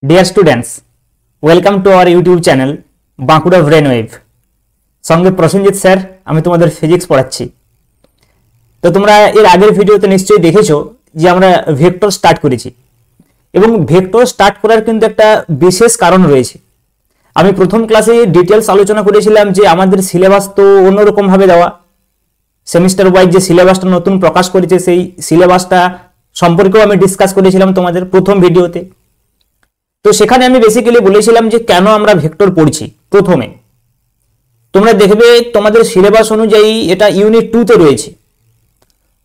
Deer students, welcome to our YouTube channel Bankura Brainwave. সঙ্গে Prosenjit sir, আমি তোমাদের ফিজিক্স পড়াচ্ছি। তো তোমরা এর আগের ভিডিওতে নিশ্চয়ই দেখেছো যে আমরা ভেক্টর স্টার্ট করেছি, এবং ভেক্টর স্টার্ট করার কিন্তু একটা বিশেষ কারণ রয়েছে। আমি প্রথম ক্লাসে ডিটেলস আলোচনা করেছিলাম যে আমাদের সিলেবাস তো অন্যরকম ভাবে দেওয়া, সেমিস্টার ওয়াইজ যে সিলেবাসটা নতুন প্রকাশ করেছে সেই সিলেবাসটা সম্পর্কেও আমি ডিসকাস করেছিলাম তোমাদের প্রথম ভিডিওতে। তো সেখানে আমি বেসিক্যালি বলেছিলাম যে কেন আমরা ভেক্টর পড়ছি। প্রথমে তোমরা দেখবে তোমাদের সিলেবাস অনুযায়ী এটা ইউনিট 2 তে রয়েছে,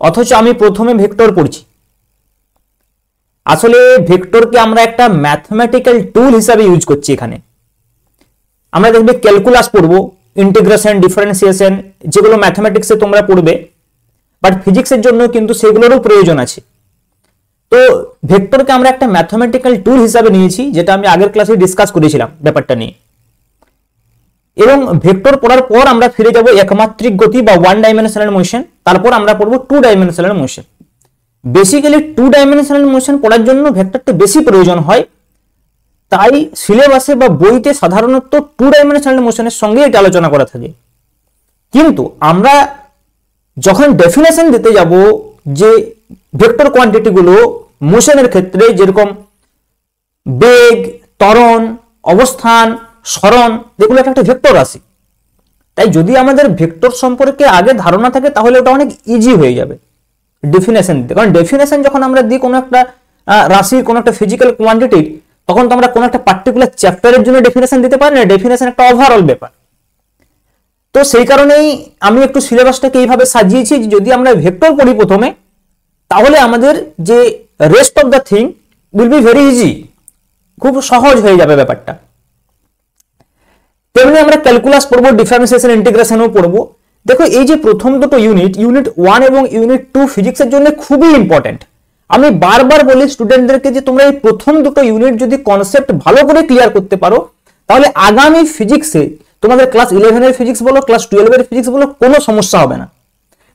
অথচ আমি প্রথমে ভেক্টর পড়ছি। আসলে ভেক্টরকে আমরা একটা ম্যাথমেটিক্যাল টুল হিসাবে ইউজ করছি। এখানে আমরা দেখবে ক্যালকুলাস পড়বো, ইন্টিগ্রেশন, ডিফারেন্সিয়েশন, যেগুলো ম্যাথমেটিক্সে তোমরা পড়বে, বাট ফিজিক্সের জন্য কিন্তু সেগুলোরও প্রয়োজন আছে। তো ভেক্টরকে আমরা একটা ম্যাথমেটিক্যাল টুল হিসাবে নিয়েছি, যেটা আমি আগের ক্লাসে ডিসকাস করেছিলাম ব্যাপারটা নিয়ে। এবং ভেক্টর পড়ার পর আমরা ফিরে যাব একমাত্রিক গতি বা ওয়ান ডাইমেনশনাল মোশন, তারপর আমরা পড়বো two dimensional motion. Basically two dimensional motion পড়ার জন্য ভেক্টরটা বেশি প্রয়োজন হয়, তাই সিলেবাসে বা বইতে সাধারণত টু ডাইমেনশনাল মোশনের সঙ্গে এটা আলোচনা করা থাকে। কিন্তু আমরা যখন ডেফিনেশন দিতে যাব যে ভেক্টর কোয়ান্টিটি গুলো মোশনের ক্ষেত্রে, যেরকম বেগ, ত্বরণ, অবস্থান, সরণ, যেগুলো একটা ভেক্টর রাশি, তাই যদি আমাদের ভেক্টর সম্পর্কে আগে ধারণা থাকে তাহলে ওটা অনেক ইজি হয়ে যাবে ডেফিনেশন দিতে। কারণ ডেফিনেশন যখন আমরা দিই কোনো একটা রাশির, কোনো একটা ফিজিক্যাল কোয়ান্টিটির, তখন তো আমরা কোনো একটা পার্টিকুলার চ্যাপ্টারের জন্য ডেফিনেশন দিতে পারি না, ডেফিনেশন একটা ওভারঅল ব্যাপার। তো সেই কারণেই আমি একটু সিলেবাসটাকে এইভাবে সাজিয়েছি যে যদি আমরা ভেক্টর পড়ি প্রথমে, তাহলে আমাদের যে rest of the thing will be very easy, খুব সহজ হয়ে যাবে ব্যাপারটা। তেমনি আমরা ক্যালকুলাস পড়বো, ডিফারেন্সিয়েশন, ইন্টিগ্রেশনও পড়বো। দেখো এই যে প্রথম দুটো ইউনিট 1 এবং ইউনিট 2 ফিজিক্সের জন্য খুবই ইম্পর্টেন্ট। আমি বারবার বলি স্টুডেন্টদেরকে যে তোমরা এই প্রথম দুটো ইউনিট যদি কনসেপ্ট ভালো করে ক্লিয়ার করতে পারো, তাহলে আগামী ফিজিক্সে তোমাদের ক্লাস 11 এর ফিজিক্স বলো, ক্লাস 12 এর ফিজিক্স বলো, কোনো সমস্যা হবে না।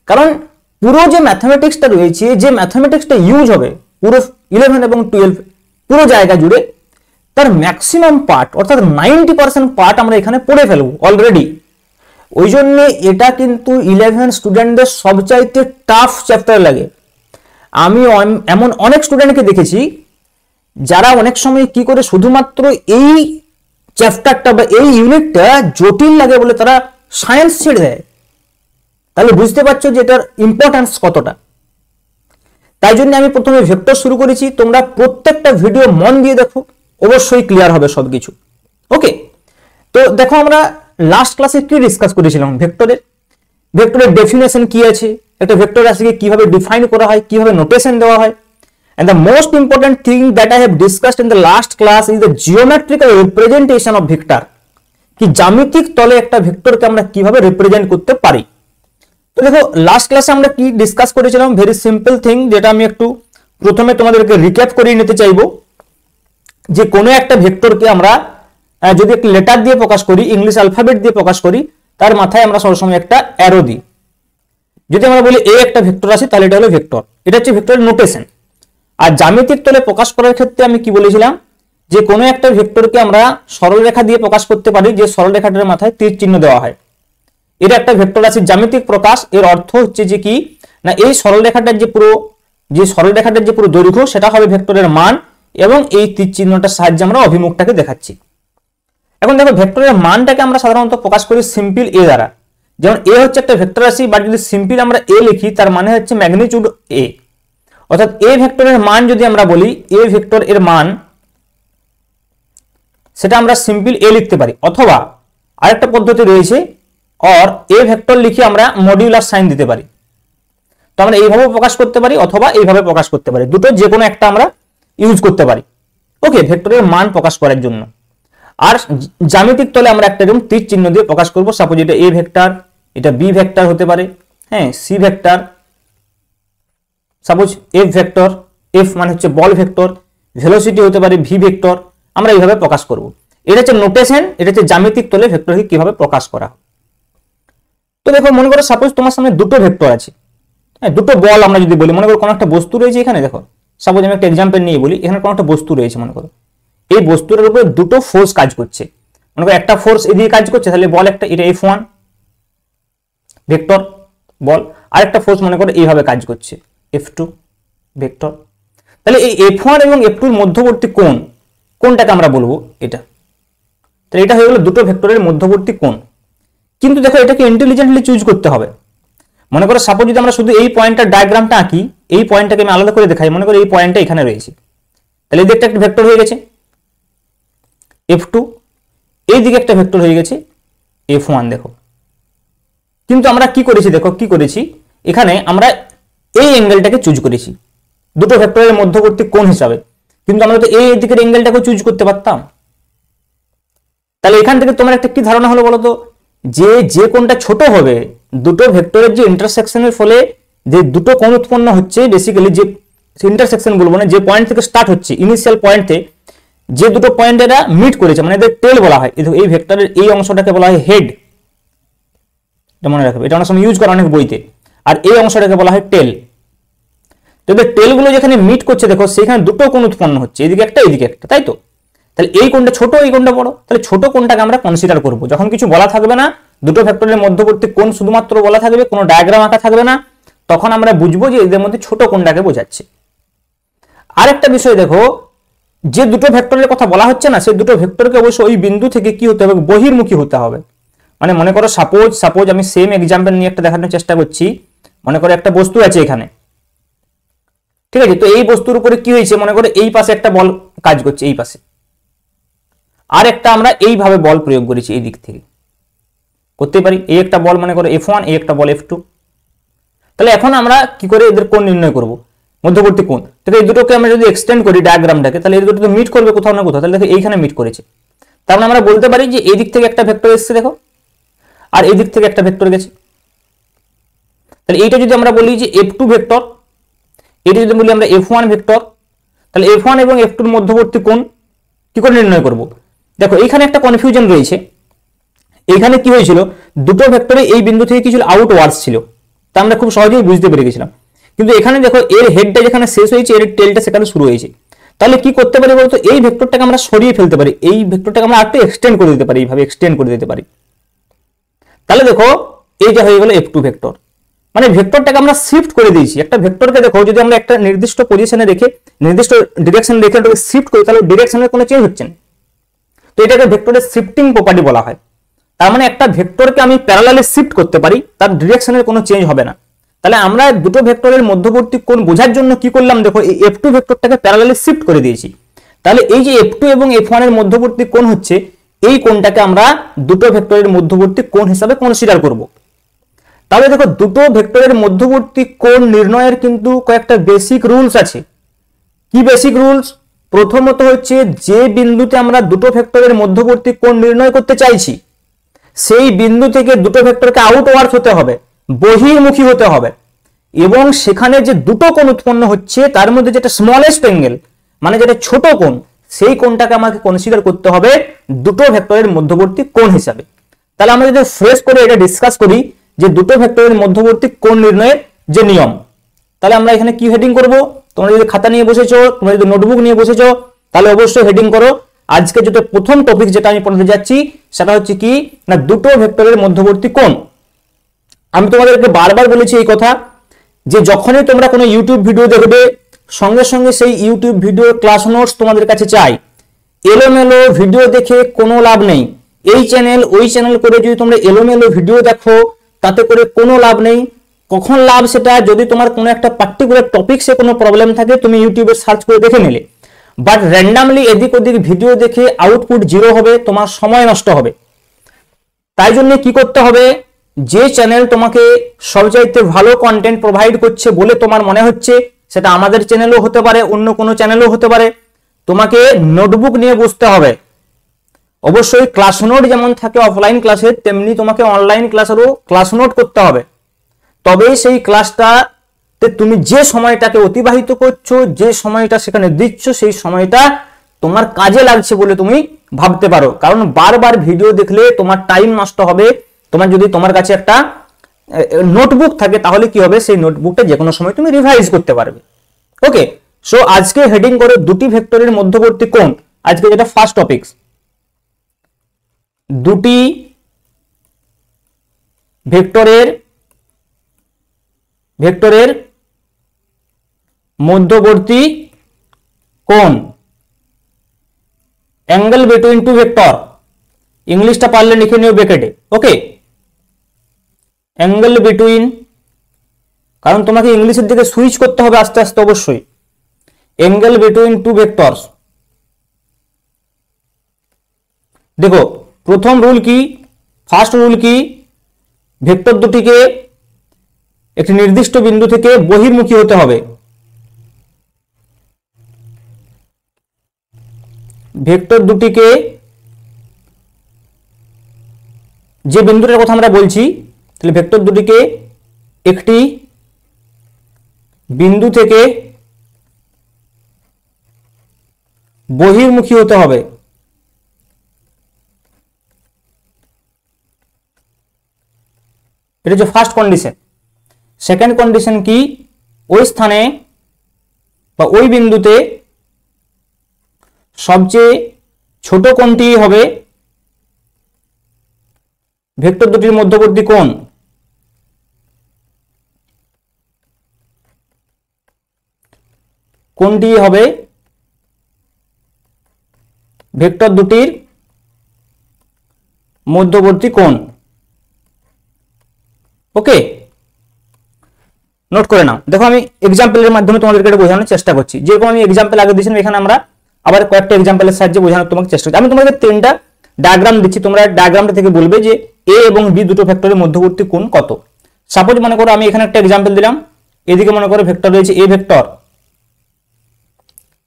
কারণ পুরো যে ম্যাথমেটিক্সটা রয়েছে, যে ম্যাথমেটিক্সটা ইউজ হবে পুরো 11 এবং 12 পুরো জায়গা জুড়ে, তার ম্যাক্সিমাম পার্ট অর্থাৎ 90% পার্ট আমরা এখানে পড়ে ফেলবো অলরেডি। ওই জন্য এটা কিন্তু 11 স্টুডেন্টদের সবচাইতে টাফ চ্যাপ্টার লাগে। আমি এমন অনেক স্টুডেন্টকে দেখেছি যারা অনেক সময় কি করে শুধুমাত্র এই চ্যাপ্টারটা বা এই ইউনিটটা জটিল লাগে বলে তারা সায়েন্স ছেড়ে দেয়। তাহলে বুঝতে পারছো যে এটার ইম্পর্টেন্স কতটা। তাই জন্য আমি প্রথমে ভেক্টর শুরু করেছি। তোমরা প্রত্যেকটা ভিডিও মন দিয়ে দেখো, অবশ্যই ক্লিয়ার হবে সবকিছু। ওকে, তো দেখো আমরা লাস্ট ক্লাসে কি ডিসকাস করেছিলাম ভেক্টরের ডেফিনেশন কি আছে, একটা ভেক্টর রাশিকে কিভাবে ডিফাইন করা হয়, কিভাবে নোটেশন দেওয়া হয়। And the most important thing that I have discussed in the last class is the geometrical representation of vector, কি জ্যামিতিক তলে একটা ভেক্টরকে আমরা কিভাবে রিপ্রেজেন্ট করতে পারি। তো দেখো লাস্ট ক্লাসে আমরা কি ডিসকাস করেছিলাম, ভেরি সিম্পল থিং, যেটা আমি একটু প্রথমে তোমাদেরকে রিক্যাপ করিয়ে নিতে চাইবো। যে কোনো একটা ভেক্টরকে আমরা যদি একটা লেটার দিয়ে প্রকাশ করি, ইংলিশ অ্যালফাবেট দিয়ে প্রকাশ করি, তার মাথায় আমরা সবসময় একটা অ্যারো দিই। যদি আমরা বলি এ একটা ভেক্টর আছে, তাহলে এটা হলো ভেক্টর। এটা হচ্ছে ভেক্টরের নোটেশন। আর জ্যামিতিক তলে প্রকাশ করার ক্ষেত্রে আমি কি বলেছিলাম, যে কোনো একটা ভেক্টরকে আমরা সরলরেখা দিয়ে প্রকাশ করতে পারি, যে সরলরেখাটার মাথায় তীর চিহ্ন দেওয়া হয়। এটা একটা ভেক্টর রাশির জ্যামিতিক প্রকাশ। এর অর্থ হচ্ছে যে কি না, এই সরলরেখাটার যে পুরো দৈর্ঘ্য সেটা হবে ভেক্টরের মান, এবং এই তীর চিহ্নটার সাহায্যে আমরা অভিমুখটাকে দেখাচ্ছি। এখন দেখো ভেক্টরের মানটাকে আমরা সাধারণত প্রকাশ করি সিম্পল এ দ্বারা। যেমন এ হচ্ছে একটা ভেক্টর রাশি, বাট যদি সিম্পল আমরা এ লিখি, তার মানে হচ্ছে ম্যাগনিটিউড এ। অর্থাৎ এ ভেক্টরের মান যদি আমরা বলি, এ ভেক্টর এর মান, সেটা আমরা সিম্পল এ লিখতে পারি। অথবা আরেকটা পদ্ধতি রয়েছে, অর এ ভেক্টর লিখে আমরা মডিউলার সাইন দিতে পারি। তো আমরা এইভাবে প্রকাশ করতে পারি অথবা এইভাবে প্রকাশ করতে পারি, দুটো যে কোনো একটা আমরা ইউজ করতে পারি। ওকে, ভেক্টরের মান প্রকাশ করার জন্য। আর জ্যামিতিক তলে আমরা একটা এরকম তীর চিহ্ন দিয়ে প্রকাশ করব। সাপোজ এটা এ ভেক্টর, এটা বি ভেক্টর হতে পারে, হ্যাঁ, C vector, suppose F vector, F মানে হচ্ছে বল ভেক্টর, ভেলোসিটি হতে পারে ভি ভেক্টর। আমরা এইভাবে প্রকাশ করব। এটা হচ্ছে নোটেশন, এটা হচ্ছে জ্যামিতিক তলে ভেক্টরকে কিভাবে প্রকাশ করা। তো দেখো মনে করো সাপোজ তোমার সামনে দুটো ভেক্টর আছে, হ্যাঁ, দুটো বল আমরা যদি বলি, মনে করো কোনো একটা বস্তু রয়েছে এখানে। দেখো সাপোজ আমি একটা এক্সাম্পল নিয়ে বলি, এখানে কোনো একটা বস্তু রয়েছে, মনে করো এই বস্তুর উপরে দুটো ফোর্স কাজ করছে। মনে করো একটা ফোর্স এদিকে কাজ করছে, তাহলে বল একটা, এটা F1 ভেক্টর বল, আর একটা ফোর্স মনে করো এইভাবে কাজ করছে F2 ভেক্টর। তাহলে এই F1 এবং F2 এর মধ্যবর্তী কোণ কোনটাকে আমরা বলবো? এটা। তাহলে এটা হয়ে গেল দুটো ভেক্টরের মধ্যবর্তী কোণ। কিন্তু দেখো এটাকে ইন্টেলিজেন্টলি চুজ করতে হবে। মনে করো সাপোজ যদি আমরা শুধু এই পয়েন্টটার ডায়াগ্রামটা আঁকি, এই পয়েন্টটাকে আমি আলাদা করে দেখাই, মনে করো এই পয়েন্টটা এখানে রয়েছে, তাহলে এই দিকটা একটা ভেক্টর হয়ে গেছে F2, এই দিকে একটা ভেক্টর হয়ে গেছে F1। দেখো কিন্তু আমরা কি করেছি, দেখো কি করেছি, এখানে আমরা এই অ্যাঙ্গেলটাকে চুজ করেছি দুটো ভেক্টরের মধ্যবর্তী কোণ হিসাবে, কিন্তু আমরা তো এই দিকের অ্যাঙ্গেলটাকে চুজ করতে পারতাম। তাহলে এখান থেকে তোমার একটা কি ধারণা হলো বলো তো, যে কোণটা ছোট হবে, দুটো ভেক্টরের যে ইন্টারসেকশনের ফলে যে দুটো কোণ উৎপন্ন হচ্ছে, বেসিক্যালি যে ইন্টারসেকশন বলবো না, যে পয়েন্ট থেকে স্টার্ট হচ্ছে, ইনিশিয়াল পয়েন্টে যে দুটো পয়েন্ট এরা মিট করেছে, মানে এদের টেল বলা হয়। এই ভেক্টরের এই অংশটাকে বলা হয় হেড, এটা মনে রাখবে, এটা অনেক সময় ইউজ করা অনেক বইতে। আর এই অংশটাকে বলা হয় টেল। তো এদের টেলগুলো যেখানে মিট করছে, দেখো সেখানে দুটো কোণ উৎপন্ন হচ্ছে, এদিকে একটা এদিকে একটা, তাই তো? তাহলে এই কোণটা ছোট, এই কোণটা বড়, তাহলে ছোট কোণটাকে আমরা কনসিডার করব। যখন কিছু বলা থাকবে না, দুটো ভেক্টরের মধ্যবর্তী কোণ শুধুমাত্র বলা থাকবে, কোনো ডায়াগ্রাম আঁকা থাকবে না, তখন আমরা বুঝবো যে এদের মধ্যে ছোট কোণটাকে বোঝাচ্ছে। আরেকটা বিষয় দেখো, যে দুটো ভেক্টরের কথা বলা হচ্ছে না, সেই দুটো ভেক্টরকে অবশ্যই ওই বিন্দু থেকে কি হতে হবে? বহির্মুখী হতে হবে। মানে মনে করো সাপোজ আমি সেম এক্সাম্পল নিয়ে একটা দেখানোর চেষ্টা করছি। মনে করো একটা বস্তু আছে এখানে, ঠিক আছে? তো এই বস্তুর উপরে কি হয়েছে, মনে করো এই পাশে একটা বল কাজ করছে, এই পাশে, আর একটা আমরা এইভাবে বল প্রয়োগ করেছি এই দিক থেকে, করতে পারি। এই একটা বল মনে করো F1, এই একটা বল F2। তাহলে এখন আমরা কি করে এদের কোণ নির্ণয় করব? মধ্যবর্তী কোণ। তাহলে এই দুটোকে আমরা যদি এক্সটেন্ড করি ডায়াগ্রামটাকে, তাহলে এই দুটো তো মিট করবে কোথাও না কোথাও। তাহলে দেখো এইখানে মিট করেছে, তার মানে আমরা বলতে পারি যে এই দিক থেকে একটা ভেক্টর এসেছে দেখো, আর এই দিক থেকে একটা ভেক্টর গেছে। তাহলে এইটা যদি আমরা বলি যে F2 ভেক্টর, এটা যদি বলি আমরা F1 ভেক্টর, তাহলে F1 এবং F2 এর মধ্যবর্তী কোণ কি করে নির্ণয় করব? দেখো এইখানে একটা কনফিউশন রয়েছে। এইখানে কি হয়েছিল, দুটো ভেক্টরে এই বিন্দু থেকে কিছু আউটওয়ার্ডস ছিল, তা আমরা খুব সহজেই বুঝতে পেরে গেছিলাম। কিন্তু এখানে দেখো এর হেডটা যেখানে শেষ হয়েছে, এর টেলটা সেখানে শুরু হয়েছে। তাহলে কি করতে পারি বলতো, এই ভেক্টরটাকে আমরা সরিয়ে ফেলতে পারি, এই ভেক্টরটাকে আমরা আরেকটু এক্সটেন্ড করে দিতে পারি, এইভাবে এক্সটেন্ড করে দিতে পারি। তাহলে দেখো এইটা হয়ে গেল F2 ভেক্টর, মানে ভেক্টরটাকে আমরা শিফট করে দিয়েছি। একটা ভেক্টরকে দেখো যদি আমরা একটা নির্দিষ্ট পজিশনে রেখে, নির্দিষ্ট ডিরেকশন রেখে এটাকে শিফট করি, তাহলে ডিরেকশনের কোনো চেঞ্জ হচ্ছে না। তো এটাকে ভেক্টরের শিফটিং প্রপার্টি বলা হয়। তার মানে একটা ভেক্টরকে আমি প্যারালালে শিফট করতে পারি, তার ডিরেকশনের কোনো চেঞ্জ হবে না। তাহলে আমরা দুটো ভেক্টরের মধ্যবর্তী কোণ বোঝার জন্য কি করলাম, দেখো এই F2 ভেক্টরটাকে প্যারালালে শিফট করে দিয়েছি। তাহলে এই যে F2 এবং F1 এর মধ্যবর্তী কোণ হচ্ছে, এই কোণটাকে আমরা দুটো ভেক্টরের মধ্যবর্তী কোণ হিসাবে কনসিডার করব। তাহলে দেখো দুটো ভেক্টরের মধ্যবর্তী কোণ নির্ণয়ের কিন্তু কয়েকটা বেসিক রুলস আছে। কি বেসিক রুলস? প্রথমত হচ্ছে, যে বিন্দুতে আমরা দুটো ভেক্টরের মধ্যবর্তী কোণ নির্ণয় করতে চাইছি, সেই বিন্দু থেকে দুটো ভেক্টরকে আউটওয়ার্ড হতে হবে, বহির্মুখী হতে হবে, এবং সেখানে যে দুটো কোণ উৎপন্ন হচ্ছে তার মধ্যে যেটা স্মলেস্ট অ্যাঙ্গেল, মানে যেটা ছোট কোণ, সেই কোণটাকে আমাকে কনসিডার করতে হবে দুটো ভেক্টরের মধ্যবর্তী কোণ হিসাবে। তাহলে আমরা যদি ফ্রেশ করে এটা ডিসকাস করি যে দুটো ভেক্টরের মধ্যবর্তী কোণ নির্ণয়ের যে নিয়ম, তাহলে আমরা এখানে কি হেডিং করব? তোমরা যদি খাতা নিয়ে বসেছো, তোমরা যদি নোটবুক নিয়ে বসেছো, তাহলে অবশ্যই হেডিং করো। আজকে যেটা প্রথম টপিক যেটা আমি পড়াতে যাচ্ছি সেটা হচ্ছে কি না, দুটো ভেক্টরের মধ্যবর্তী কোণ। আমি তোমাদেরকে বারবার বলেছি এই কথা, যে যখনই তোমরা কোনো ইউটিউব ভিডিও দেখবে, সঙ্গে সঙ্গে সেই ইউটিউব ভিডিও ক্লাস নোটস তোমাদের কাছে চাই। এলোমেলো ভিডিও দেখে কোনো লাভ নেই। এই চ্যানেল ওই চ্যানেল করে যদি তোমরা এলোমেলো ভিডিও দেখো, তাতে করে কোনো লাভ নেই। কখন লাভ? সেটা যদি তোমার কোনো একটা পার্টিকুলার টপিকসে কোনো প্রবলেম থাকে, তুমি ইউটিউবে সার্চ করে দেখে নিলে। বাট র্যান্ডামলি এদিক ওদিক ভিডিও দেখে আউটপুট জিরো হবে, তোমার সময় নষ্ট হবে। তাই জন্য কি করতে হবে, যে চ্যানেল তোমাকে সবচাইতে ভালো কন্টেন্ট প্রোভাইড করছে বলে তোমার মনে হচ্ছে, সেটা আমাদের চ্যানেলও হতে পারে, অন্য কোনো চ্যানেলও হতে পারে, তোমাকে নোটবুক নিয়ে বসতে হবে। অবশ্যই ক্লাস নোট যেমন থাকে অফলাইন ক্লাসে, তেমনি তোমাকে অনলাইন ক্লাসেরও ক্লাস নোট করতে হবে। তবেই সেই ক্লাসটাতে তুমি যে সময়টাকে অতিবাহিত করছো, যে সময়টা সেখানে দিচ্ছ, সেই সময়টা তোমার কাজে লাগছে বলে তুমি ভাবতে পারো। কারণ বারবার ভিডিও দেখলে তোমার টাইম নষ্ট হবে। যদি তোমার কাছে একটা নোটবুক থাকে, তাহলে কি হবে, সেই নোটবুকটা যে কোনো সময় তুমি রিভাইজ করতে পারবে। ওকে, সো আজকে হেডিং করে দুটি ভেক্টরের মধ্যবর্তী কোণ আজকে যেটা ফার্স্ট টপিক, দুটি ভেক্টরের মধ্যবর্তী কোণ, অ্যাঙ্গেল বিটুইন টু ভেক্টর, ইংলিশটা পারলে লিখে নিও ব্র্যাকেটে। ওকে, অ্যাঙ্গেল বিটুইন, কারণ তোমাকে ইংলিশের দিকে সুইচ করতে হবে আস্তে আস্তে অবশ্যই। Angle between two vectors. দেখো প্রথম রুল কি, ফার্স্ট রুল কি, ভেক্টর দুটিকে একটি নির্দিষ্ট বিন্দু থেকে বহির্মুখী হতে হবে। ভেক্টর দুটিকে, যে বিন্দুটার কথা আমরা বলছি, তাহলে ভেক্টর দুটিকে একটি বিন্দু থেকে বহির্মুখী হতে হবে। এটা হচ্ছে ফার্স্ট কন্ডিশন। সেকেন্ড কন্ডিশন কি, ওই স্থানে বা ওই বিন্দুতে সবচেয়ে ছোট কোণটি হবে ভেক্টর দুটির মধ্যবর্তী কোণ। কোণটি হবে ভেক্টর দুটির মধ্যবর্তী কোণ। ওকে, নোট করে নাও। দেখো আমি এক্সাম্পলের মাধ্যমে তোমাদেরকে এটা বোঝানোর চেষ্টা করছি। যেরকম আমি এক্সাম্পল আগে দিয়েছিলাম, এখানে আমরা আবার কয়েকটা এক্সাম্পলের সাহায্যে বোঝানোর তোমাকে চেষ্টা করছি। আমি তোমাদের 3টা ডায়াগ্রাম দিচ্ছি, তোমরা ডায়াগ্রামটা থেকে বলবে যে এ এবং বি দুটো ভেক্টরের মধ্যবর্তী কোণ কত। সাপোজ মনে করো আমি এখানে একটা এক্সাম্পল দিলাম, এদিকে মনে করো ভেক্টর রয়েছে এ ভেক্টর,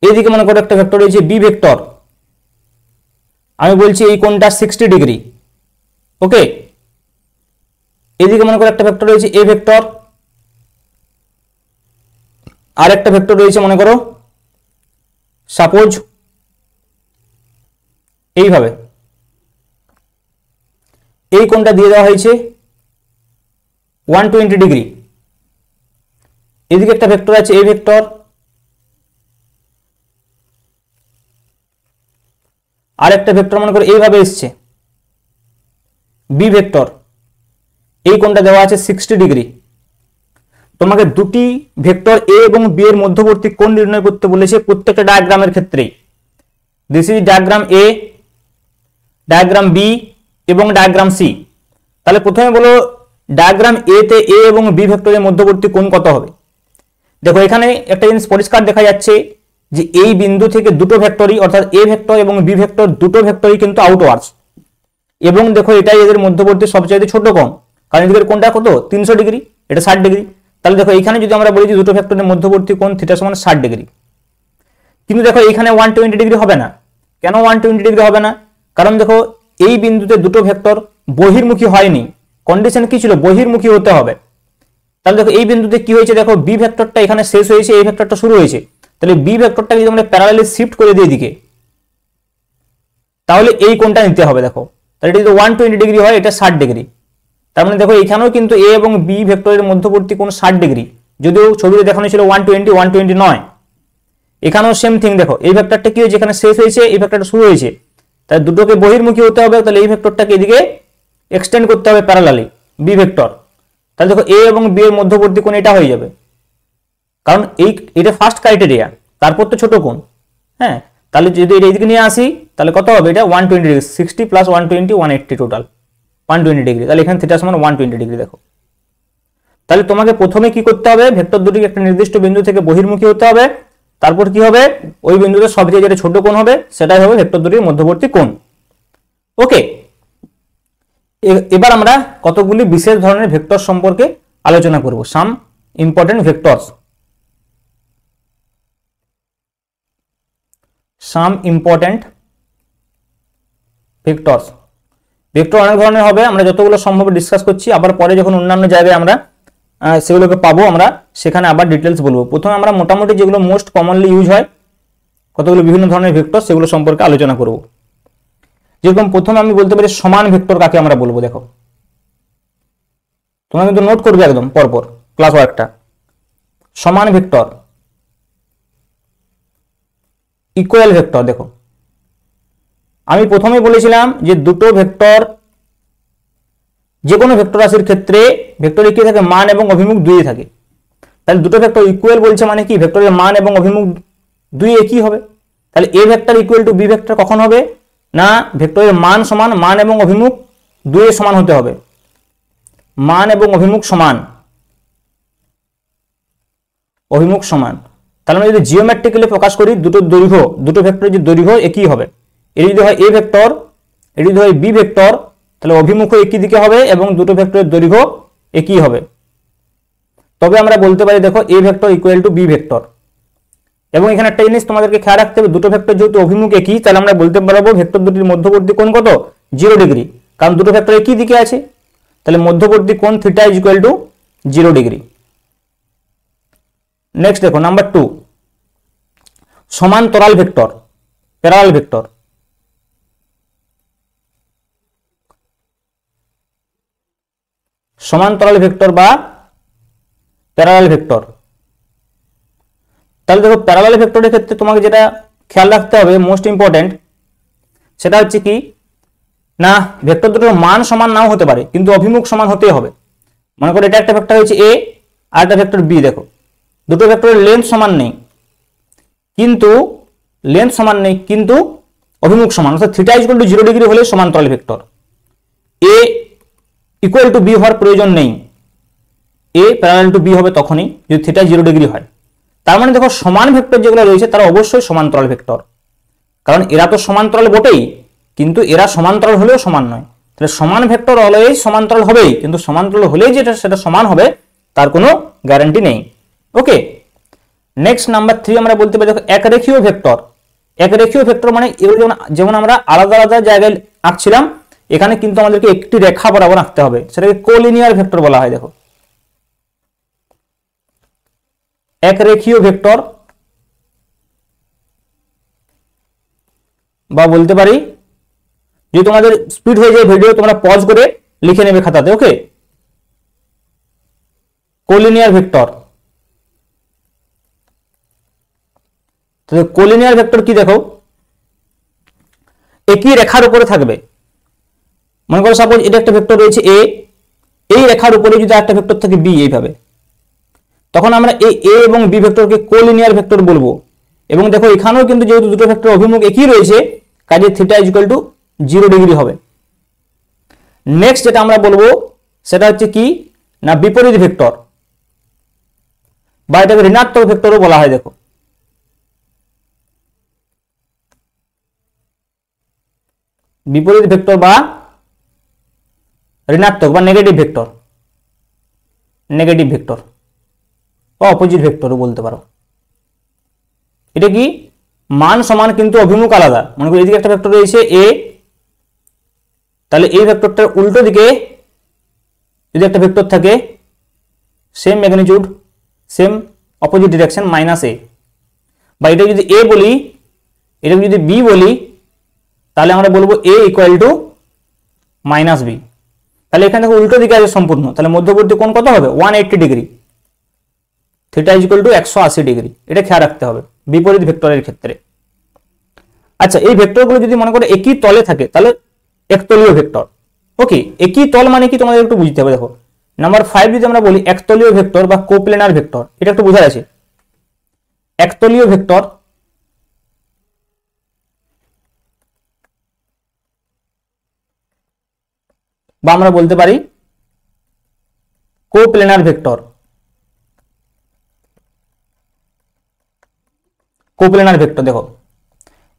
এদিকে মনে করো একটা ভেক্টর রয়েছে বি ভেক্টর। আমি বলছি এই কোণটা 60 ডিগ্রি। ওকে, এদিকে মনে করো একটা ভেক্টর রয়েছে এ ভেক্টর, আর একটা ভেক্টর রয়েছে মনে করো সাপোজ এইভাবে। এই কোণটা দিয়ে দেওয়া হয়েছে 120 ডিগ্রি। এদিকে একটা ভেক্টর আছে এ ভেক্টর, আর একটা ভেক্টর মনে করো এইভাবে এসছে বি ভেক্টর, এই কোণটা দেওয়া আছে 60 ডিগ্রি। তোমাকে দুটি ভেক্টর এ এবং বি এর মধ্যবর্তী কোণ নির্ণয় করতে বলেছে প্রত্যেকটা ডায়াগ্রামের ক্ষেত্রে। This is diagram A, diagram B এবং ডায়াগ্রাম সি। তাহলে প্রথমে বলো ডায়াগ্রাম এ তে এ এবং বি ভেক্টরের মধ্যবর্তী কোণ কত হবে। দেখো এখানে একটা জিনিস পরিষ্কার দেখা যাচ্ছে যে এই বিন্দু থেকে দুটো ভেক্টরই, অর্থাৎ এ ভেক্টর এবং বি ভেক্টর দুটো ভেক্টরই কিন্তু আউটওয়ার্ডস, এবং দেখো এটাই এদের মধ্যবর্তী সবচেয়ে ছোট কোণ, কারণ এদের কোণটা কত 300 ডিগ্রি, এটা 60 ডিগ্রি। তাহলে দেখো এখানে যদি আমরা বলি যে দুটো ভেক্টরের মধ্যবর্তী কোণ থিটা সমান 60 ডিগ্রি, কিন্তু দেখো এখানে 120 ডিগ্রি হবে না। কেন 120 ডিগ্রি হবে না? কারণ দেখো এই বিন্দুতে দুটো ভেক্টর বহির্মুখী হয়নি। কন্ডিশন কি ছিল? বহির্মুখী হতে হবে। তাহলে দেখো এই বিন্দুতে কি হয়েছে, দেখো বি ভেক্টরটা এখানে শেষ হয়েছে, এই ভেক্টরটা শুরু হয়েছে। তাহলে বি ভেক্টরটাকে যদি আমরা প্যারালালি শিফট করে দিই এদিকে, তাহলে এই কোণটা নিতে হবে। দেখো তাহলে এটা যদি 120 ডিগ্রি হয়, এটা 60 ডিগ্রি। তার মানে দেখো এখানেও কিন্তু এ এবং বি ভেক্টরের মধ্যবর্তী কোণ 60 ডিগ্রি, যদিও ছবিতে দেখানো ছিল 120 নয়। এখানেও সেম থিং। দেখো এই ভেক্টরটা কি হয়েছে, এখানে শেষ হয়েছে, এই ভেক্টরটা শুরু হয়েছে। তাহলে দুটোকে বহির্মুখী হতে হবে, তাহলে এই ভেক্টরটাকে এদিকে এক্সটেন্ড করতে হবে প্যারালালি বি ভেক্টর। তাহলে দেখো এ এবং বি এর মধ্যবর্তী কোণ এটা হয়ে যাবে, কারণ এটা ফার্স্ট ক্রাইটেরিয়া, তারপর তো ছোট কোণ। হ্যাঁ, তাহলে যদি এটা এদিকে নিয়ে আসি তাহলে কত হবে, এটা 120 ডিগ্রি, 60 প্লাস 120 180, টোটাল 120 ডিগ্রি। তাহলে এখানে থিটা সমান 120 ডিগ্রি। দেখো তাহলে তোমাকে প্রথমে কি করতে হবে, ভেক্টর দুটিকে একটা নির্দিষ্ট বিন্দু থেকে বহির্মুখী হতে হবে, তারপর কি হবে, ওই বিন্দুতে সবচেয়ে যেটা ছোট কোণ হবে সেটাই হবে ভেক্টর দুটির মধ্যবর্তী কোণ। ওকে, এবার আমরা কতগুলি বিশেষ ধরনের ভেক্টর সম্পর্কে আলোচনা করব। Some important vectors. Some important vectors. Vector অনেক ধরনের হবে, আমরা যতগুলো সম্ভব ডিসকাস করছি, আবার পরে যখন অন্যান্য জায়গায় আমরা সেগুলোকে পাবো আমরা সেখানে আবার ডিটেলস বলবো। প্রথমে আমরা মোটামুটি যেগুলো মোস্ট কমনলি ইউজ হয় কতগুলো বিভিন্ন ধরনের ভেক্টর সেগুলো সম্পর্কে আলোচনা করব। যেরকম প্রথমে আমি বলতে পারি সমান ভেক্টর কাকে আমরা বলবো। দেখো তোমরা কিন্তু নোট করবে একদম পরপর ক্লাস ওয়ার্কটা। সমান ভেক্টর, ইকুয়াল ভেক্টর। দেখো আমি প্রথমে বলেছিলাম যে দুটো ভেক্টর, যে কোনো ভেক্টর রাশির ক্ষেত্রে ভেক্টরে কি থাকে, মান এবং অভিমুখ দুই থাকে। তাহলে দুটো ভেক্টর ইকুয়াল বলছে মানে কি, ভেক্টরের মান এবং অভিমুখ দুই একই হবে। তাহলে A vector equal to B vector কখন হবে না, ভেক্টরের মান সমান মান এবং অভিমুখ দুইয়ের সমান হতে হবে। মান এবং অভিমুখ সমান, অভিমুখ সমান। তাহলে আমরা যদি জিওমেট্রিক্যালি প্রকাশ করি, দুটো দৈর্ঘ্য, দুটো ভেক্টরের যে দৈর্ঘ্য একই হবে। এটি যদি হয় এ ভেক্টর, এটি যদি হয় বি ভেক্টর, তাহলে অভিমুখ একই দিকে হবে এবং দুটো ভেক্টরের দৈর্ঘ্য একই হবে। তবে আমরা বলতে পারি দেখো A vector equal to B vector. এবং এখানে একটা জিনিস তোমাদেরকে খেয়াল রাখতে হবে, দুটো ভেক্টর যেহেতু অভিমুখ একই, তাহলে আমরা বলতে পারবো ভেক্টর দুটির মধ্যবর্তী কোণ কত, 0 ডিগ্রি, কারণ দুটো ভেক্টর একই দিকে আছে। তাহলে মধ্যবর্তী কোণ theta is equal to 0 degree. Next দেখো নাম্বার 2, সমান্তরাল ভেক্টর, প্যারালাল ভেক্টর। সমান্তরাল ভেক্টর বা প্যারালাল ভেক্টর। তাহলে দেখো প্যারালাল ভেক্টরের ক্ষেত্রে তোমাকে যেটা খেয়াল রাখতে হবে মোস্ট ইম্পর্টেন্ট, সেটা হচ্ছে কি না, ভেক্টর দুটোর মান সমান নাও হতে পারে কিন্তু অভিমুখ সমান হতেই হবে। মনে করো এটা একটা ভেক্টর হচ্ছে এ আর একটা ভেক্টর বি, দেখো দুটো ভেক্টরের লেন্থ সমান নেই কিন্তু অভিমুখ সমান, অর্থাৎ থিটা ইকুয়াল টু 0 ডিগ্রি হলে সমান্তরাল vector. A equal to B হওয়ার প্রয়োজন নেই, এ প্যারালাল টু বি হবে তখনই যদি থিটা 0 ডিগ্রি হয়। তার মানে দেখো সমান ভেক্টর যেগুলো রয়েছে তারা অবশ্যই সমান্তরাল ভেক্টর, কারণ এরা তো সমান্তরাল বটেই কিন্তু এরা সমান্তরাল হলেও সমান নয়। তাহলে সমান ভেক্টর অলওয়েজ সমান্তরাল হবেই, কিন্তু সমান্তরাল হলেই যেটা সেটা সমান হবে তার কোনো গ্যারান্টি নেই। ওকে, নেক্সট নাম্বার 3 আমরা বলতে পারি দেখো একরেখীয় ভেক্টর। একরেখীয় ভেক্টর মানে এগুলো যেমন আমরা আলাদা আলাদা জায়গায় আঁকছিলাম, এখানে কিন্তু আমাদেরকে একটি রেখা বরাবর আঁকতে হবে, সেটাকে কোলিনিয়ার ভেক্টর বলা হয়। দেখো একরেখীয় ভেক্টর বা বলতে পারি, যদি তোমাদের স্পিড হয়ে যায় ভিডিও তোমরা পজ করে লিখে নেবে খাতাতে। ওকে, কোলিনিয়ার ভেক্টর। তো কোলিনিয়ার ভেক্টর কি দেখো, একই রেখার উপরে থাকবে। মনে করো সাপোজ এটা একটা ভেক্টর রয়েছে এ, এই রেখার উপরে যদি একটা ভেক্টর থাকে বি, এইভাবে, তখন আমরা এই এ এবং বি ভেক্টরকে কোলিনিয়ার ভেক্টর বলবো। এবং দেখো এখানেও কিন্তু যেহেতু দুটো ভেক্টর অভিমুখ একই রয়েছে, কাজে theta is equal to 0 degree হবে। নেক্সট যেটা আমরা বলবো সেটা হচ্ছে কি না বিপরীত ভেক্টর, বা এটাকে ঋণাত্মক ভেক্টরও বলা হয়। দেখো বিপরীত ভেক্টর বা ঋণাত্মক বা নেগেটিভ ভেক্টর, নেগেটিভ ভেক্টর বা অপোজিট ভেক্টরও বলতে পারো। এটা কি মান সমান কিন্তু অভিমুখ আলাদা। মনে করি এদিকে একটা ভেক্টর রয়েছে এ, তাহলে এই ভেক্টরটার উল্টো দিকে যদি একটা ভেক্টর থাকে same magnitude same opposite direction minus a, বা এটা যদি এ বলি এটা যদি বি বলি, তাহলে আমরা বলবো এ ইকুয়াল টু মাইনাস বি। তাহলে এখানে দেখো উল্টো দিকে আছে সম্পূর্ণ, তাহলে মধ্যবর্তী কোণ কত হবে 180 degree, theta is equal to 180 degree. এটা খেয়াল রাখতে হবে বিপরীত ভেক্টরের ক্ষেত্রে। আচ্ছা, এই ভেক্টরগুলো যদি মনে করো একই তলে থাকে তাহলে একতলীয় ভেক্টর। ওকে, একই তল মানে কি তোমাদের একটু বুঝতে হবে। দেখো নাম্বার 5 যদি আমরা বলি একতলীয় ভেক্টর বা কোপ্লেনার ভেক্টর, এটা একটু বোঝার আছে। একতলীয় ভেক্টর বা আমরা বলতে পারি কোপ্লেনার ভেক্টর। কোপ্লেনার ভেক্টর দেখো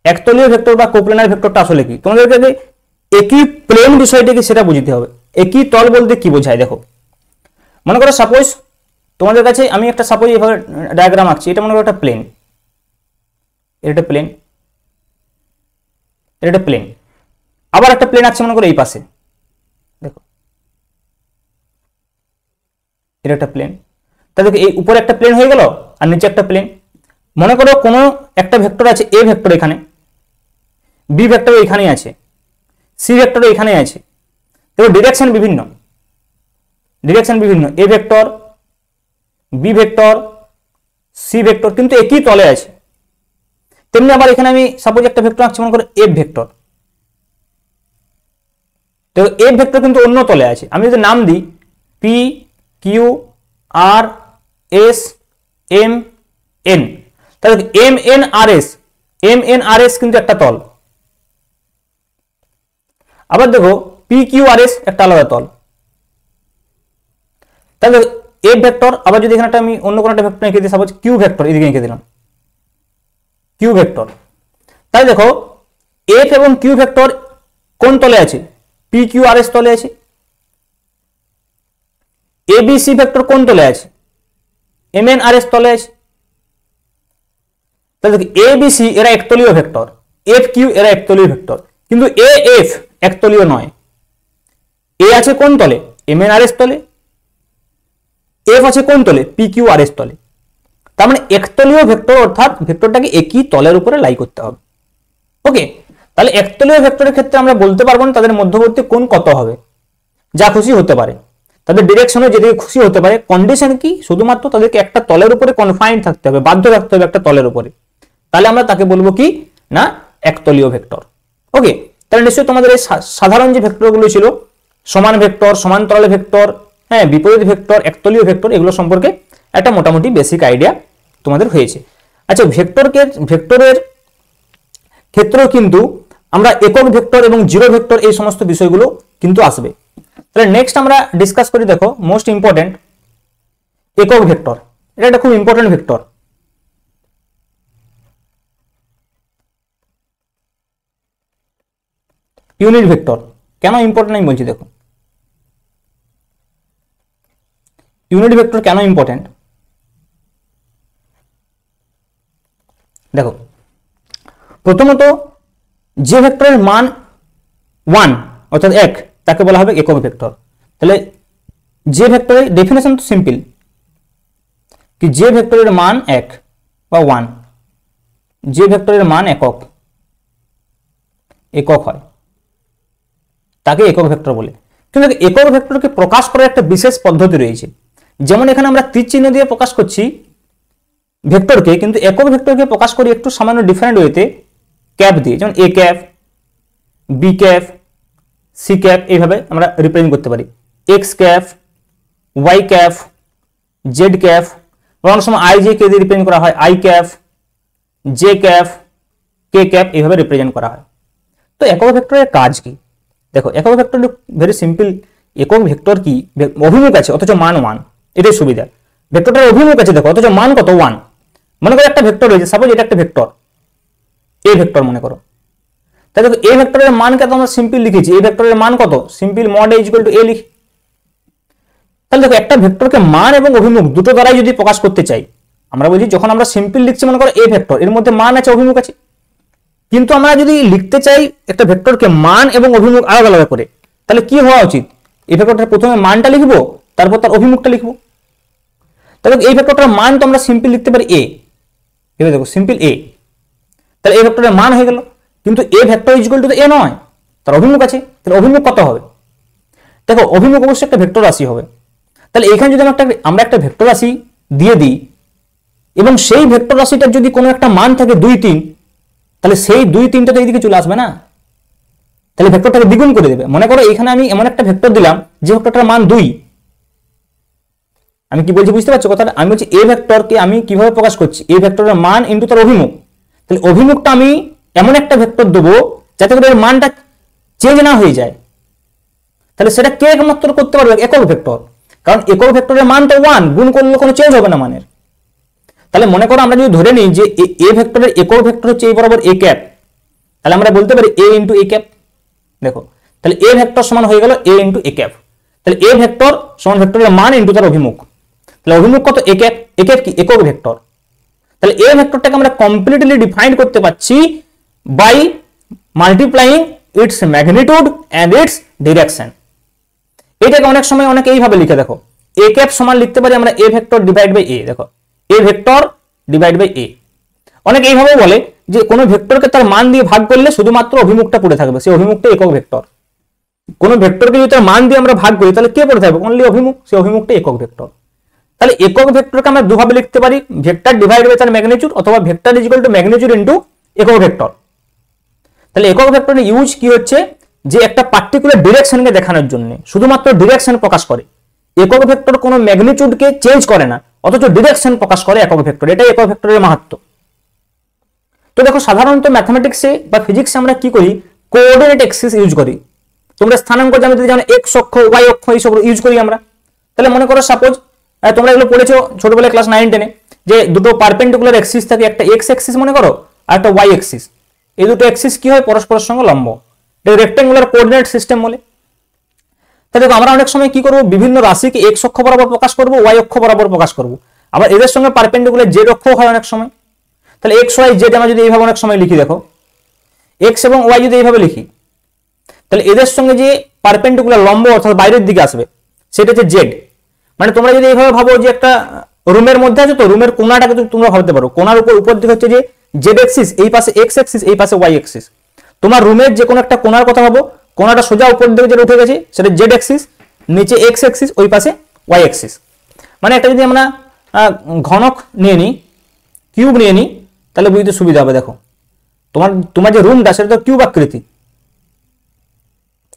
একতলীয় ভেক্টর বা কোপ্লেনার ভেক্টরটা আসলে কি, তোমাদেরকে একই প্লেন বিষয়টা কি সেটা বুঝতে হবে। একই তল বলতে কি বোঝায় দেখো, মনে করো সাপোজ তোমাদের কাছে আমি একটা সাপোজ এইভাবে ডায়াগ্রাম আঁকছি, এটা মনে করো একটা প্লেন, এটা প্লেন, এটা প্লেন, আবার একটা প্লেন আছে মনে করো এই পাশে, দেখো এটা একটা প্লেন। তাহলে এই উপরে একটা প্লেন হয়ে গেল আর নিচে একটা প্লেন। মনে করো কোনো একটা ভেক্টর আছে এ ভেক্টর এখানে, বি ভেক্টর এখানেই আছে, সি ভেক্টর এখানেই আছে। দেখো ডিরেকশন বিভিন্ন, A vector B vector C vector কিন্তু একই তলে আছে। তেমনি আবার এখানে আমি সাপোজ একটা ভেক্টর আঁকছি মনে করো এফ ভেক্টর, তো এফ ভেক্টর কিন্তু অন্য তলে আছে। আমি যদি নাম দিই P Q R S M N, তাহলে এম এন আর এস কিন্তু একটা তল। আবার দেখো পি কিউ আর এস একটা আলাদা তল। তাহলে এফ ভেক্টর, আবার যদি এখানে আমি অন্য কোনো একটা ভেক্টর এঁকে দিই, সাপোজ কিউ ভেক্টর এদিকে এঁকে দিলাম, কিউ ভেক্টর। তাহলে দেখো এফ এবং কিউ ভেক্টর কোন তলে আছে? পি কিউ আর এস তলে আছে। এ বি সি ভেক্টর কোন তলে আছে? এম এন আর এস তলে আছে। তাহলে দেখো এ বি সি এরা একতলীয় ভেক্টর, এফ কিউ এরা একতলীয় ভেক্টর, কিন্তু এ এফ একতলীয় নয়। এ আছে কোন তলে? এম এন আর এস তলে। এফ আছে কোন তলে? পি কিউ আর এস তলে। তার মানে একতলীয় ভেক্টর, অর্থাৎ ভেক্টরটাকে একই তলের উপরে লাই করতে হবে। ওকে, তাহলে একতলীয় ভেক্টরের ক্ষেত্রে আমরা বলতে পারবো না তাদের মধ্যবর্তী কোণ কত হবে, যা খুশি হতে পারে, তাদের ডিরেকশনে যেদিকে খুশি হতে পারে। কন্ডিশন কি? শুধুমাত্র তাদেরকে একটা তলের উপরে কনফাইন্ড থাকতে হবে, বাধ্য থাকতে হবে একটা তলের উপরে। তাহলে আমরা তাকে বলবো কি না একতলীয় ভেক্টর। ওকে, তাহলে নিশ্চয়ই তোমাদের এই সাধারণ যে ভেক্টরগুলো ছিল, সমান ভেক্টর, সমান্তরাল ভেক্টর, হ্যাঁ, বিপরীত ভেক্টর, একতলীয় ভেক্টর, এগুলো সম্পর্কে একটা মোটামুটি বেসিক আইডিয়া তোমাদের হয়েছে। আচ্ছা, ভেক্টরের ক্ষেত্রেও কিন্তু আমরা একক ভেক্টর এবং জিরো ভেক্টর এই সমস্ত বিষয়গুলো কিন্তু আসবে। তাহলে নেক্সট আমরা ডিসকাস করি, দেখো মোস্ট ইম্পর্টেন্ট একক ভেক্টর। এটা একটা খুব ইম্পর্টেন্ট ভেক্টর। ইউনিট ভেক্টর কেন ইম্পর্টেন্ট আমি বলছি, দেখো ইউনিট ভেক্টর কেন ইম্পর্টেন্ট। দেখো প্রথমত যে ভেক্টরের মান 1 অর্থাৎ 1 তাকে বলা হবে একক ভেক্টর। তাহলে যে ভেক্টরের ডেফিনেশন তো সিম্পল, কি যে ভেক্টরের মান 1 বা 1, যে ভেক্টরের মান একক হয় তাকে একক ভেক্টর বলে। কিন্তু একক ভেক্টরকে প্রকাশ করার একটা বিশেষ পদ্ধতি রয়েছে। যেমন এখানে আমরা তীর চিহ্ন দিয়ে প্রকাশ করছি ভেক্টরকে, কিন্তু একক ভেক্টরকে প্রকাশ করি একটু সামান্য ডিফারেন্ট ওয়েতে, ক্যাপ দিয়ে, যেমন a cap, b cap, c cap, এইভাবে আমরা রিপ্রেজেন্ট করতে পারি। X cap, y cap, z cap, অনেক সময় আই জে কে দিয়ে রিপ্রেজেন্ট করা হয়, i cap, j cap, k cap, এইভাবে রিপ্রেজেন্ট করা হয়। তো একক ভেক্টরের কাজ কি? দেখো একক ভেক্টর ভেরি সিম্পল। একক ভেক্টর কি? অভিমুখ আছে অথচ মান 1, এটাই সুবিধা। ভেক্টরটার অভিমুখ আছে দেখো, অথচ মান কত? 1। মনে করো একটা ভেক্টর রয়েছে, সাপোজ এটা একটা ভেক্টর, এ ভেক্টর মনে করো। তাহলে দেখো এ ভেক্টরের মানকে তো আমরা সিম্পল লিখেছি, এই ভেক্টরের মান কত? Simple mod a equal to a লিখি। তাহলে দেখো একটা ভেক্টরকে মান এবং অভিমুখ দুটো দ্বারাই যদি প্রকাশ করতে চাই, আমরা বলছি যখন আমরা সিম্পল লিখছি, মনে করো এ ভেক্টর, এর মধ্যে মান আছে অভিমুখ আছে। কিন্তু আমরা যদি লিখতে চাই একটা ভেক্টরকে মান এবং অভিমুখ আলাদা আলাদা করে, তাহলে কি হওয়া উচিত? এই ভেক্টরটার প্রথমে মানটা লিখবো, তারপর তার অভিমুখটা লিখবো। তাহলে এই ভেক্টরটার মান তো আমরা সিম্পল লিখতে পারি এ, এবার দেখো সিম্পল এ, তাহলে এই ভেক্টরের মান হয়ে গেল। কিন্তু এ ভেক্টর ইকুয়াল টু এ নয়, তার অভিমুখ আছে। তাহলে অভিমুখ কত হবে? দেখো অভিমুখ অবশ্যই একটা ভেক্টর রাশি হবে। তাহলে এখানে যদি আমরা একটা ভেক্টর রাশি দিয়ে দিই এবং সেই ভেক্টর রাশিটার যদি কোনো একটা মান থাকে 2, 3, তাহলে সেই 2, 3টা তো এইদিকে চলে আসবে না, তাহলে ভেক্টরটাকে দ্বিগুণ করে দেবে। মনে করো এখানে আমি এমন একটা ভেক্টর দিলাম যে ভেক্টরটার মান 2। আমি কি বলছি বুঝতে পারছো কথাটা? আমি বলছি এ ভেক্টরকে আমি কিভাবে প্রকাশ করছি, এ ভেক্টরের মান ইনটু তার অভিমুখ। তাহলে অভিমুখটা আমি এমন একটা ভেক্টর দেবো যাতে করে এর মানটা চেঞ্জ না হয়ে যায়। তাহলে সেটা কে একমাত্র করতে পারবে? একক ভেক্টর। কারণ একক ভেক্টরের মান তো 1, গুণ করলে কোনো চেঞ্জ হবে না মানের। তাহলে মনে করো আমরা যদি ধরে নিই যে এ ভেক্টরের একক ভেক্টর হচ্ছে এই বরাবর এ ক্যাপ, তাহলে আমরা বলতে পারি এ ইন্টু এ ক্যাপ। দেখো তাহলে এ ভেক্টর সমান হয়ে গেল এ ইন্টু এ ক্যাপ। তাহলে এ ভেক্টর সমান ভেক্টরের মান ইন্টু তার অভিমুখ। তাহলে অভিমুখ কত? A cap. এ ক্যাপ কি? একক ভেক্টর। তাহলে এ ভেক্টরটাকে আমরা কমপ্লিটলি ডিফাইন করতে পারছি by multiplying its magnitude and its direction. এটাকে অনেক সময় অনেকে এইভাবে লিখে, দেখো এ ক্যাপ সমান লিখতে পারি আমরা এ ভেক্টর ডিভাইড বাই এ। দেখো এ ভেক্টর ডিভাইড বাই এ। অনেকে এইভাবে বলে যে কোনো ভেক্টরকে তার মান দিয়ে ভাগ করলে শুধুমাত্র অভিমুখটা পড়ে থাকবে, সেই অভিমুখটা একক ভেক্টর। কোনো ভেক্টরকে যদি তার মান দিয়ে আমরা ভাগ করি তাহলে কে পড়ে থাকবে? অনলি অভিমুখ, সেই অভিমুখটা একক ভেক্টর। তাহলে একক ভেক্টরকে আমরা দুভাবে লিখতে পারি, ভেক্টর ডিভাইড বাই তার ম্যাগনিটিউড, অথবা vector is equal to magnitude into একক ভেক্টর। তাহলে একক ভেক্টরের ইউজ কি হচ্ছে? যে একটা পার্টিকুলার ডিরেকশনকে দেখানোর জন্য শুধুমাত্র ডিরেকশন প্রকাশ করে। একক ভেক্টর কোনো ম্যাগনিটিউডকে চেঞ্জ করে না, অথচ ডিরেকশন প্রকাশ করে একক ভেক্টর। এটাই একক ভেক্টরের মাহাত্ম্য। তো দেখো সাধারণত ম্যাথমেটিক্সে বা ফিজিক্সে আমরা কি করি, কোঅর্ডিনেট অ্যাক্সিস ইউজ করি। তোমরা স্থানাঙ্ক জ্যামিতিতে যেমন এক্স অক্ষ, ওয়াই অক্ষ এইসব ইউজ করি আমরা। তাহলে মনে করো সাপোজ তোমরা এগুলো পড়েছো ছোটবেলায় ক্লাস 9-10-এ, যে দুটো পারপেন্ডিকুলার অ্যাক্সিস থাকে, একটা এক্স অ্যাক্সিস মনে করো আর একটা ওয়াই অ্যাক্সিস। এই দুটো অ্যাক্সিস কি হয়, পরস্পরের সঙ্গে লম্ব। এটা রেক্টেঙ্গুলার কোঅর্ডিনেট সিস্টেম বলে। তাহলে দেখো আমরা অনেক সময় কি করব, বিভিন্ন রাশিকে এক্স অক্ষ বরাবর প্রকাশ করব, ওয়াই অক্ষ বরাবর প্রকাশ করব। আবার এদের সঙ্গে পারপেন্ডিকুলার জেড অক্ষ হয় অনেক সময়। তাহলে এক্স ওয়াই জেড আমরা যদি এইভাবে অনেক সময় লিখি, দেখো এক্স এবং ওয়াই যদি এইভাবে লিখি, তাহলে এদের সঙ্গে যে পারপেন্ডিকুলার লম্ব অর্থাৎ বাইরের দিকে আসবে সেটা হচ্ছে জেড। মানে তোমরা যদি এইভাবে ভাবো যে একটা রুমের মধ্যে আছে, তো রুমের কোণাটাকে তোমরা ভাবতে পারো, কোণার উপর দিকে হচ্ছে যে জেড অ্যাক্সিস, এই পাশে এক্স অ্যাক্সিস, এই পাশে ওয়াই অ্যাক্সিস। তোমার রুমের যে কোনো একটা কোণার কথা ভাবো, কোণাটা সোজা উপর দিকে যেটা উঠে গেছে সেটা জেড অ্যাক্সিস, নিচে এক্স অ্যাক্সিস, ওই পাশে ওয়াই অ্যাক্সিস। মানে একটা যদি আমরা ঘনক নিয়ে নিই, কিউব নিয়ে নিই, তাহলে বুঝতে সুবিধা হবে। দেখো তোমার যে রুমটা সেটা তো কিউব আকৃতি,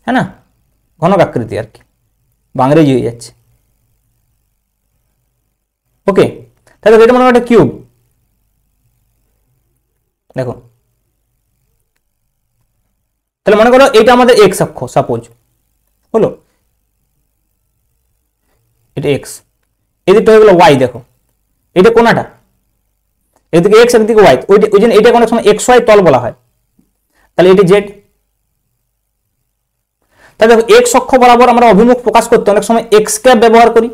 হ্যাঁ না, ঘনক আকৃতি আর কি, বাংরেজি হয়ে যাচ্ছে। ওকে, তাহলে এটা মনে হয় একটা কিউব। দেখো তাহলে মনে করো এটা আমাদের এক্স অক্ষ সাপোজ হলো, এটা এক্স, এদিকটা হয়ে গেল ওয়াই। দেখো এটা কোনাটা, এদিকে এক্স একদিকে ওয়াই, ওই জন্য এটা কোনো সময় এক্স ওয়াই তল বলা হয়। তাহলে এটি জেড। তাহলে দেখো এক্স অক্ষ বরাবর আমরা অভিমুখ প্রকাশ করতে অনেক সময় এক্স ক্যাপ ব্যবহার করি,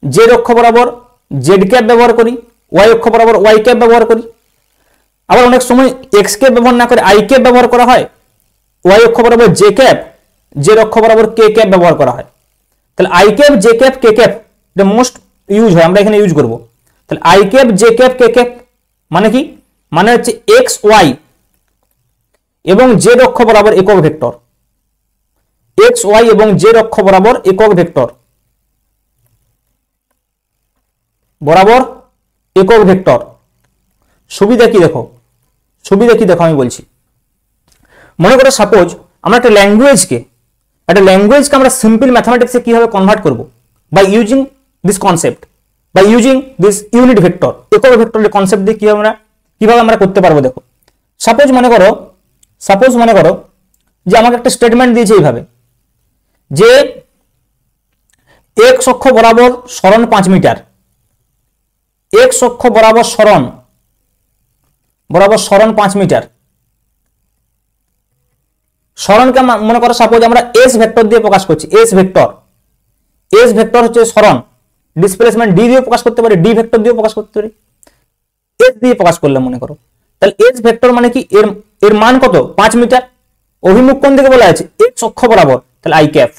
জেড অক্ষ বরাবর জেড ক্যাপ ব্যবহার করি, ওয়াই অক্ষ বরাবর ওয়াই ক্যাপ ব্যবহার করি। আবার অনেক সময় এক্স ক্যাপ ব্যবহার না করে আই ক্যাপ ব্যবহার করা হয়, ওয়াই অক্ষ বরাবর জে ক্যাপ, জেড অক্ষ বরাবর কে ক্যাপ ব্যবহার করা হয়। তাহলে I cap, j cap, k cap এটা মোস্ট ইউজ হয়, আমরা এখানে ইউজ করব। তাহলে I cap, j cap, k cap মানে কি, মানে হচ্ছে এক্স ওয়াই এবং জেড অক্ষ বরাবর একক ভেক্টর, এক্স ওয়াই এবং জেড অক্ষ বরাবর একক ভেক্টর, বরাবর একক ভেক্টর। সুবিধা কি দেখো, সুবিধা কি দেখো আমি বলছি। মনে করো সাপোজ আমরা একটা ল্যাঙ্গুয়েজকে আমরা সিম্পল ম্যাথমেটিক্সে কিভাবে কনভার্ট করব, by using this concept, by using this unit vector, একক ভেক্টরের কনসেপ্ট দিয়ে কিভাবে আমরা করতে পারবো। দেখো সাপোজ মনে করো যে আমাকে একটা স্টেটমেন্ট দিয়েছে এইভাবে, যে এক্স অক্ষ বরাবর সরণ 5 মিটার, এক্স অক্ষ বরাবর সরণ 5 মিটার। সরণকে মনে করো সাপোজ আমরা এস ভেক্টর দিয়ে প্রকাশ করছি, এস ভেক্টর হচ্ছে সরণ, ডিসপ্লেসমেন্ট ডি দিয়ে প্রকাশ করতে পারি, ডি ভেক্টর দিয়ে প্রকাশ করতে পারি, এস দিয়ে প্রকাশ করলে মনে করো। তাহলে এস ভেক্টর মানে কি, এর মান কত, 5 মিটার। অভিমুখ কোন দিকে বলা আছে, এক্স অক্ষ বরাবর। তাহলে আই ক্যাপ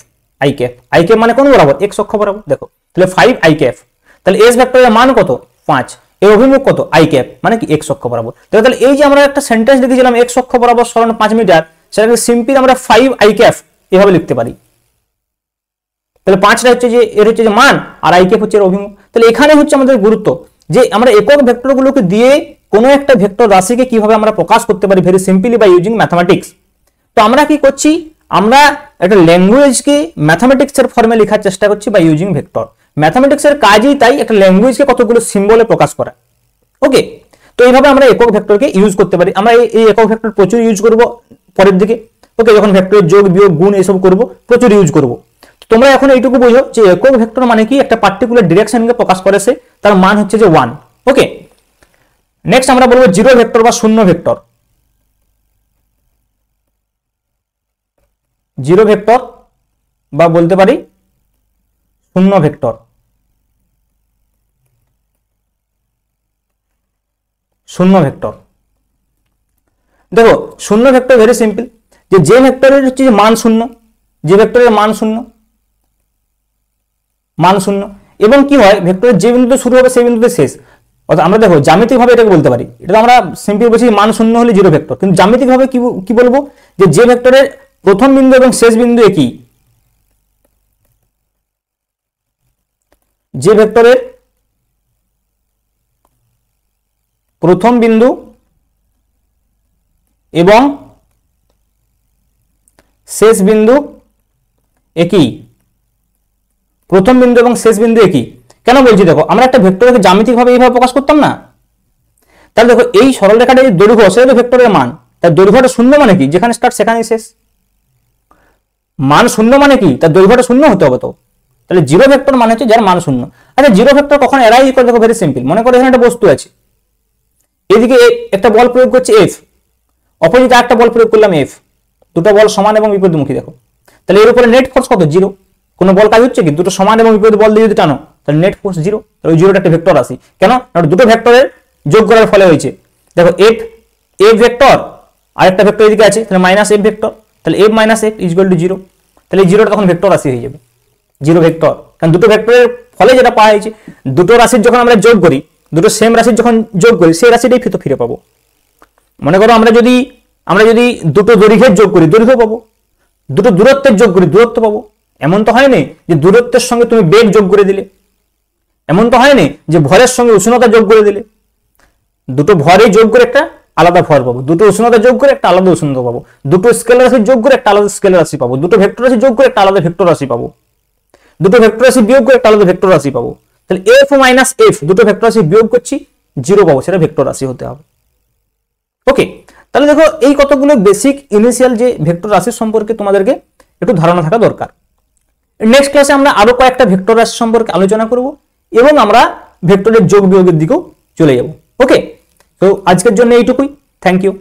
মানে কোন বরাবর, এক্স অক্ষ বরাবর। দেখো তাহলে 5 আই ক্যাপ। তাহলে এস ভেক্টরের মান কত, 5, এর অভিমুখ কত, আই ক্যাপ মানে কি এক্স অক্ষ বরাবর। তাহলে এই যে আমরা একটা সেন্টেন্স লিখেছিলাম এক্স অক্ষ বরাবর সরণ 5 মিটার, সেটাকে সিম্পলি আমরা 5 আই ক্যাপ এভাবে লিখতে পারি। তাহলে 5টা হচ্ছে যে এর হচ্ছে যে মান, আর আই ক্যাপ হচ্ছে এর অভিমুখ। তাহলে এখানে হচ্ছে আমাদের গুরুত্ব, যে আমরা একক ভেক্টরগুলোকে দিয়ে কোনো একটা ভেক্টর রাশিকে কিভাবে আমরা প্রকাশ করতে পারি very simply by using mathematics. তো আমরা কি করছি, আমরা একটা ল্যাঙ্গুয়েজকে ম্যাথমেটিক্সের ফর্মে লেখার চেষ্টা করছি বাই ইউজিং ভেক্টর। ম্যাথমেটিক্সের কাজই তাই একটা ল্যাঙ্গুয়েজকে কতগুলো সিম্বলে প্রকাশ করা। ওকে, তো এইভাবে আমরা একক ভেক্টরকে ইউজ করতে পারি। আমরা এই একক ভেক্টর প্রচুর ইউজ করব পরের দিকে। ওকে, যখন ভেক্টরের যোগ বিয়োগ গুণ এইসব করব প্রচুর ইউজ করব। তোমরা এখন এইটুকু বুঝো যে একক ভেক্টর মানে কি, একটা পার্টিকুলার ডিরেকশনকে প্রকাশ করে, সে তার মান হচ্ছে যে 1। ওকে, নেক্সট আমরা বলবো জিরো ভেক্টর বা শূন্য ভেক্টর। জিরো ভেক্টর বা বলতে পারি শূন্য ভেক্টর। শূন্য ভেক্টর, দেখো শূন্য ভেক্টর ভেরি সিম্পল, যে ভেক্টরের হচ্ছে যে মান শূন্য, যে ভেক্টরের মান শূন্য এবং কি হয়, ভেক্টরের যে বিন্দুতে শুরু হবে সেই বিন্দুতে শেষ। অর্থাৎ আমরা দেখো জ্যামিতিকভাবে এটাকে বলতে পারি, এটা তো আমরা সিম্পল বলছি মান শূন্য হলে জিরো ভেক্টর, কিন্তু জ্যামিতিকভাবে কি বলবো, যে ভেক্টরের প্রথম বিন্দু এবং শেষ বিন্দু একই, যে ভেক্টরের প্রথম বিন্দু এবং শেষ বিন্দু একই, প্রথম বিন্দু এবং শেষ বিন্দু একই। কেন বলছি দেখো, আমরা একটা ভেক্টরকে জ্যামিতিকভাবে এইভাবে প্রকাশ করতাম না। তাহলে দেখো এই সরল রেখাটা যে দৈর্ঘ্য সেটা তো ভেক্টরের মান, তার দৈর্ঘ্যটা শূন্য মানে কি, যেখানে স্টার্ট সেখানেই শেষ। মান শূন্য মানে কি, তার দৈর্ঘ্যটা শূন্য হতে হবে। তো তাহলে জিরো ভেক্টর মানে হচ্ছে যার মান শূন্য। আচ্ছা জিরো ভেক্টর কখন এরাই করে, দেখো ভেরি সিম্পল। মনে করো এখানে একটা বস্তু আছে, এদিকে একটা বল প্রয়োগ করছে এফ, অপোজিটে একটা বল প্রয়োগ করলাম এফ, দুটো বল সমান এবং বিপরীতমুখী। দেখো তাহলে এর উপরে নেট ফোর্স কত, জিরো। কোনো বল কাজ হচ্ছে কি, দুটো সমান এবং বিপরীত বল দিয়ে যদি টানো তাহলে নেট ফোর্স জিরো। তাহলে ওই জিরোটা একটা ভেক্টর রাশি। কেন, দুটো ভেক্টরের যোগ করার ফলে হয়েছে। দেখো এফ এফ ভেক্টর, আরেকটা ভেক্টর এদিকে আছে, তাহলে মাইনাস এফ ভেক্টর, তাহলে F minus F equal to zero. তাহলে এই জিরোটা তখন ভেক্টর রাশি হয়ে যাবে, জিরো ভেক্টর। কারণ দুটো ভেক্টরের ফলে যেটা পাওয়া হয়েছে, দুটো রাশির যখন আমরা যোগ করি, দুটো সেম রাশির যখন যোগ করি, সেই রাশিটাই ফিরে পাবো। মনে করো আমরা যদি দুটো দৈর্ঘ্যের যোগ করি, দৈর্ঘ্য পাবো। দুটো দূরত্বের যোগ করি, দূরত্ব পাবো। এমন তো হয়নি যে দূরত্বের সঙ্গে তুমি বেগ যোগ করে দিলে, এমন তো হয়নি যে ভরের সঙ্গে উষ্ণতা যোগ করে দিলে। দুটো ভরে যোগ করে একটা আলাদা ভর পাবো, দুটো উষ্ণতা যোগ করে একটা আলাদা উষ্ণতা পাবো, দুটো স্কেলার রাশি যোগ করে একটা আলাদা স্কেলার রাশি পাবো, দুটো ভেক্টর রাশি যোগ করে একটা আলাদা ভেক্টর রাশি পাবো, দুটো ভেক্টর রাশি বিয়োগ করে একটা আলাদা ভেক্টর রাশি পাবো। তাহলে এফ মাইনাস এফ, দুটো ভেক্টর রাশি বিয়োগ করছি, জিরো পাবো, সেটা ভেক্টর রাশি হতে হবে। ওকে, তাহলে দেখো এই কতগুলো বেসিক ইনিশিয়াল যে ভেক্টর রাশি সম্পর্কে তোমাদেরকে একটু ধারণা থাকা দরকার। নেক্সট ক্লাসে আমরা আরো কয়েকটা ভেক্টর রাশি সম্পর্কে আলোচনা করব এবং আমরা ভেক্টরের যোগ বিয়োগের দিকেও চলে যাব। ওকে, তো আজকের জন্য এইটুকুই। Thank you.